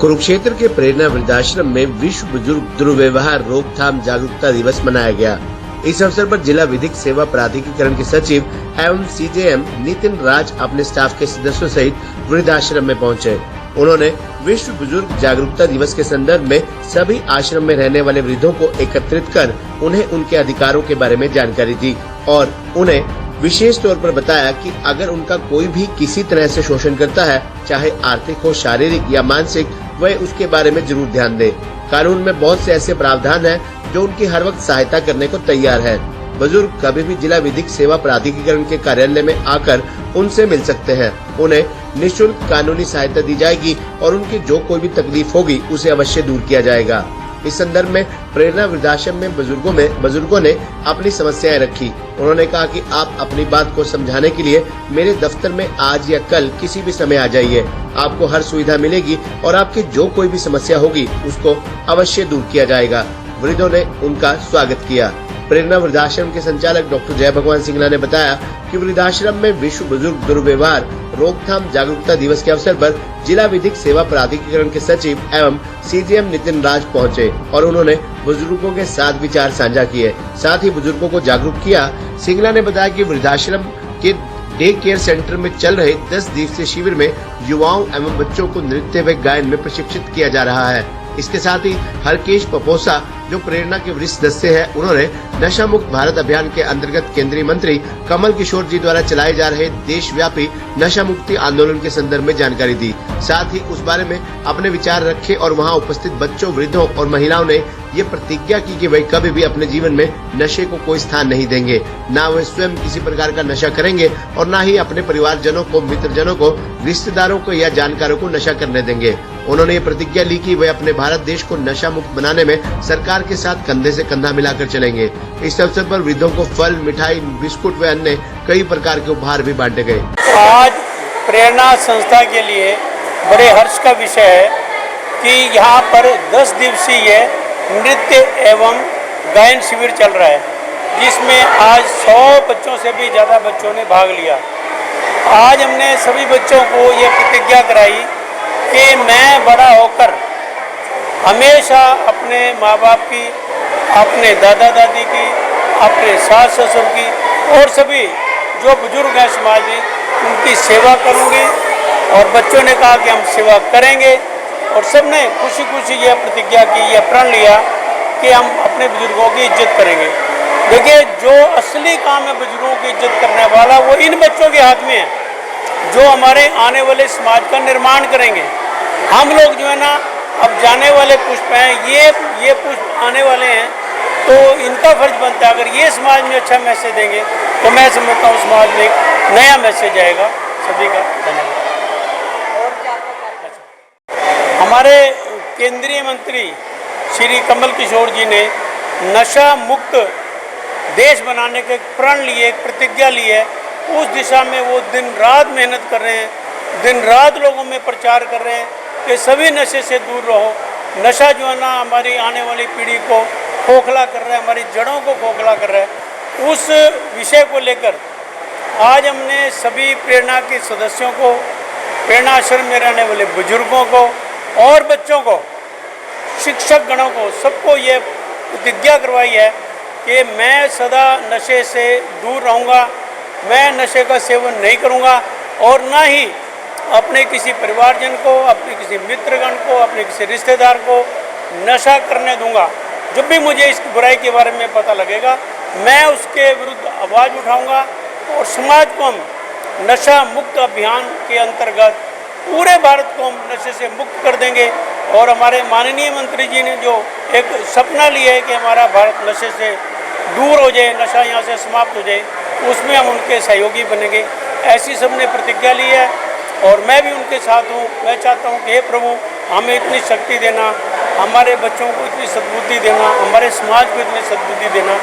कुरुक्षेत्र के प्रेरणा वृद्धाश्रम में विश्व बुजुर्ग दुर्व्यवहार रोकथाम जागरूकता दिवस मनाया गया। इस अवसर पर जिला विधिक सेवा प्राधिकरण के सचिव एवं सीजेएम नितिन राज अपने स्टाफ के सदस्यों सहित वृद्धाश्रम में पहुंचे। उन्होंने विश्व बुजुर्ग जागरूकता दिवस के संदर्भ में सभी आश्रम में रहने वाले वृद्धों को एकत्रित कर उन्हें उनके अधिकारों के बारे में जानकारी दी और उन्हें विशेष तौर पर बताया कि अगर उनका कोई भी किसी तरह से शोषण करता है, चाहे आर्थिक हो, शारीरिक या मानसिक, वह उसके बारे में जरूर ध्यान दे। कानून में बहुत से ऐसे प्रावधान हैं जो उनकी हर वक्त सहायता करने को तैयार है। बुजुर्ग कभी भी जिला विधिक सेवा प्राधिकरण के कार्यालय में आकर उनसे मिल सकते हैं। उन्हें निःशुल्क कानूनी सहायता दी जाएगी और उनकी जो कोई भी तकलीफ होगी उसे अवश्य दूर किया जाएगा। इस संदर्भ में प्रेरणा वृद्धाश्रम में बुजुर्गों ने अपनी समस्याएं रखी। उन्होंने कहा कि आप अपनी बात को समझाने के लिए मेरे दफ्तर में आज या कल किसी भी समय आ जाइए। आपको हर सुविधा मिलेगी और आपकी जो कोई भी समस्या होगी उसको अवश्य दूर किया जाएगा। वृद्धों ने उनका स्वागत किया। प्रेरणा वृद्धाश्रम के संचालक डॉक्टर जय भगवान सिंगला ने बताया कि वृद्धाश्रम में विश्व बुजुर्ग दुर्व्यवहार रोकथाम जागरूकता दिवस के अवसर पर जिला विधिक सेवा प्राधिकरण के सचिव एवं सीजीएम नितिन राज पहुंचे और उन्होंने बुजुर्गों के साथ विचार साझा किए, साथ ही बुजुर्गों को जागरूक किया। सिंगला ने बताया कि वृद्धाश्रम के डे केयर सेंटर में चल रहे 10 दिवसीय शिविर में युवाओं एवं बच्चों को नृत्य व गायन में प्रशिक्षित किया जा रहा है। इसके साथ ही हरकेश पपोसा जो प्रेरणा के वरिष्ठ सदस्य हैं, उन्होंने नशा मुक्त भारत अभियान के अंतर्गत केंद्रीय मंत्री कमल किशोर जी द्वारा चलाए जा रहे देशव्यापी नशा मुक्ति आंदोलन के संदर्भ में जानकारी दी। साथ ही उस बारे में अपने विचार रखे और वहां उपस्थित बच्चों, वृद्धों और महिलाओं ने ये प्रतिज्ञा की कि वे कभी भी अपने जीवन में नशे को कोई स्थान नहीं देंगे, न वे स्वयं किसी प्रकार का नशा करेंगे और न ही अपने परिवारजनों को, मित्रजनों को, रिश्तेदारों को या जानकारों को नशा करने देंगे। उन्होंने ये प्रतिज्ञा ली कि वे अपने भारत देश को नशा मुक्त बनाने में सरकार के साथ कंधे से कंधा मिलाकर चलेंगे। इस अवसर पर वृद्धों को फल, मिठाई, बिस्कुट व अन्य कई प्रकार के उपहार भी बांटे गए। आज प्रेरणा संस्था के लिए बड़े हर्ष का विषय है कि यहाँ पर 10 दिवसीय नृत्य एवं गायन शिविर चल रहा है, जिसमें आज 100 बच्चों से भी ज़्यादा बच्चों ने भाग लिया। आज हमने सभी बच्चों को ये प्रतिज्ञा कराई कि मैं बड़ा होकर हमेशा अपने माँ बाप की, अपने दादा दादी की, अपने सास ससुर की और सभी जो बुजुर्ग हैं समाज में, उनकी सेवा करूँगी। और बच्चों ने कहा कि हम सेवा करेंगे और सबने खुशी खुशी यह प्रतिज्ञा की, यह प्रण लिया कि हम अपने बुजुर्गों की इज्जत करेंगे। देखिए, जो असली काम है बुजुर्गों की इज्जत करने वाला, वो इन बच्चों के हाथ में है जो हमारे आने वाले समाज का निर्माण करेंगे। हम लोग जो है ना, अब जाने वाले पुष्प हैं, ये पुष्प आने वाले हैं, तो इनका फर्ज बनता है अगर ये समाज में अच्छा मैसेज देंगे तो मैं समझता हूँ समाज में एक नया मैसेज आएगा। सभी का धन्यवाद। हमारे केंद्रीय मंत्री श्री कमल किशोर जी ने नशा मुक्त देश बनाने के प्रण लिए, एक प्रतिज्ञा ली है। उस दिशा में वो दिन रात मेहनत कर रहे हैं, दिन रात लोगों में प्रचार कर रहे हैं कि सभी नशे से दूर रहो। नशा जो है ना, हमारी आने वाली पीढ़ी को खोखला कर रहा है, हमारी जड़ों को खोखला कर रहा है। उस विषय को लेकर आज हमने सभी प्रेरणा के सदस्यों को, प्रेरणा आश्रम में रहने वाले बुजुर्गों को और बच्चों को, शिक्षक गणों को, सबको ये प्रतिज्ञा करवाई है कि मैं सदा नशे से दूर रहूँगा, मैं नशे का सेवन नहीं करूँगा और ना ही अपने किसी परिवारजन को, अपने किसी मित्रगण को, अपने किसी रिश्तेदार को नशा करने दूंगा। जब भी मुझे इस बुराई के बारे में पता लगेगा, मैं उसके विरुद्ध आवाज़ उठाऊंगा और समाज को हम नशा मुक्त अभियान के अंतर्गत पूरे भारत को हम नशे से मुक्त कर देंगे। और हमारे माननीय मंत्री जी ने जो एक सपना लिया है कि हमारा भारत नशे से दूर हो जाए, नशा यहाँ से समाप्त हो जाए, उसमें हम उनके सहयोगी बनेंगे। ऐसी सबने प्रतिज्ञा ली है और मैं भी उनके साथ हूँ। मैं चाहता हूँ कि हे प्रभु, हमें इतनी शक्ति देना, हमारे बच्चों को इतनी सद्बुद्धि देना, हमारे समाज को इतनी सद्बुद्धि देना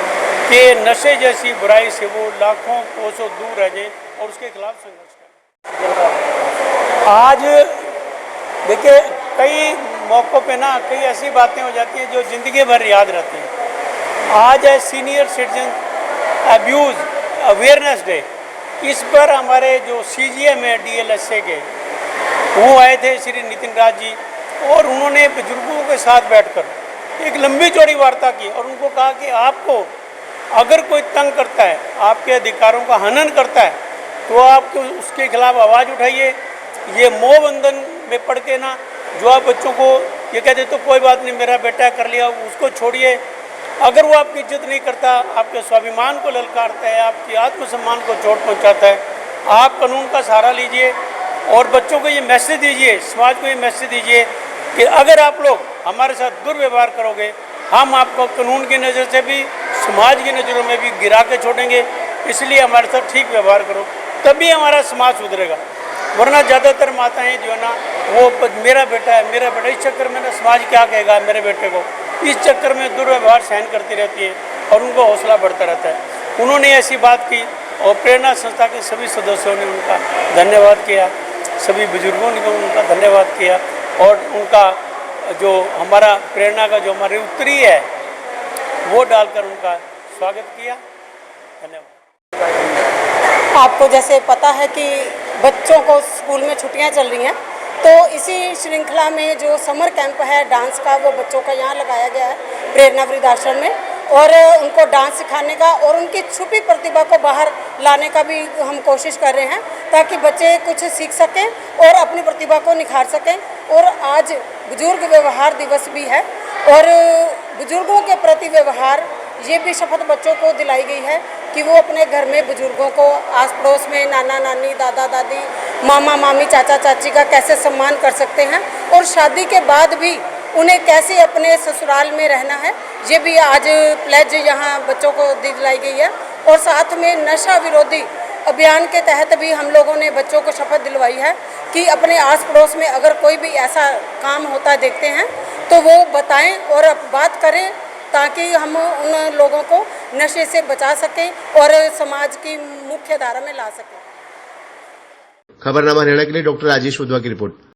कि नशे जैसी बुराई से वो लाखों कोसों दूर रह जाए और उसके खिलाफ संघर्ष करें। आज देखिए, कई मौक़ों पे ना कई ऐसी बातें हो जाती हैं जो ज़िंदगी भर याद रहती हैं। आज है senior citizen abuse awareness day. इस पर हमारे जो सीजीएम है DLSA के, वो आए थे, श्री नितिन राज जी, और उन्होंने बुजुर्गों के साथ बैठकर एक लंबी चौड़ी वार्ता की और उनको कहा कि आपको अगर कोई तंग करता है, आपके अधिकारों का हनन करता है, तो आप उसके खिलाफ आवाज़ उठाइए। ये मोह बंधन में पड़ के ना जो आप बच्चों को ये कहते तो कोई बात नहीं, मेरा बेटा कर लिया, उसको छोड़िए। अगर वो आपकी इज्जत नहीं करता, आपके स्वाभिमान को ललकारता है, आपकी आत्मसम्मान को चोट पहुंचाता है, आप कानून का सहारा लीजिए और बच्चों को ये मैसेज दीजिए, समाज को ये मैसेज दीजिए कि अगर आप लोग हमारे साथ दुर्व्यवहार करोगे, हम आपको कानून की नज़र से भी, समाज की नज़रों में भी गिरा के छोड़ेंगे। इसलिए हमारे साथ ठीक व्यवहार करो, तभी हमारा समाज सुधरेगा। वरना ज़्यादातर माताएं जो है ना, वो मेरा बेटा है, मेरा बेटा, इस चक्कर में ना समाज क्या कहेगा मेरे बेटे को, इस चक्कर में दुर्व्यवहार सहन करती रहती है और उनको हौसला बढ़ता रहता है। उन्होंने ऐसी बात की और प्रेरणा संस्था के सभी सदस्यों ने उनका धन्यवाद किया, सभी बुजुर्गों ने उनका धन्यवाद किया और उनका जो हमारा प्रेरणा का जो हमारी उत्तरी है वो डालकर उनका स्वागत किया। धन्यवाद। आपको जैसे पता है कि बच्चों को स्कूल में छुट्टियां चल रही हैं, तो इसी श्रृंखला में जो समर कैंप है डांस का, वो बच्चों का यहाँ लगाया गया है प्रेरणा वृद्धाश्रम में, और उनको डांस सिखाने का और उनकी छुपी प्रतिभा को बाहर लाने का भी हम कोशिश कर रहे हैं, ताकि बच्चे कुछ सीख सकें और अपनी प्रतिभा को निखार सकें। और आज बुजुर्ग व्यवहार दिवस भी है और बुजुर्गों के प्रति व्यवहार, ये भी शपथ बच्चों को दिलाई गई है कि वो अपने घर में बुजुर्गों को, आस पड़ोस में नाना नानी, दादा दादी, मामा मामी, चाचा चाची का कैसे सम्मान कर सकते हैं और शादी के बाद भी उन्हें कैसे अपने ससुराल में रहना है, ये भी आज प्लेज यहाँ बच्चों को दिलाई गई है। और साथ में नशा विरोधी अभियान के तहत भी हम लोगों ने बच्चों को शपथ दिलवाई है कि अपने आस पड़ोस में अगर कोई भी ऐसा काम होता देखते हैं तो वो बताएं और बात करें, ताकि हम उन लोगों को नशे से बचा सकें और समाज की मुख्य धारा में ला सकें। खबरनामा हरियाणा के लिए डॉक्टर राजेश वधवा की रिपोर्ट।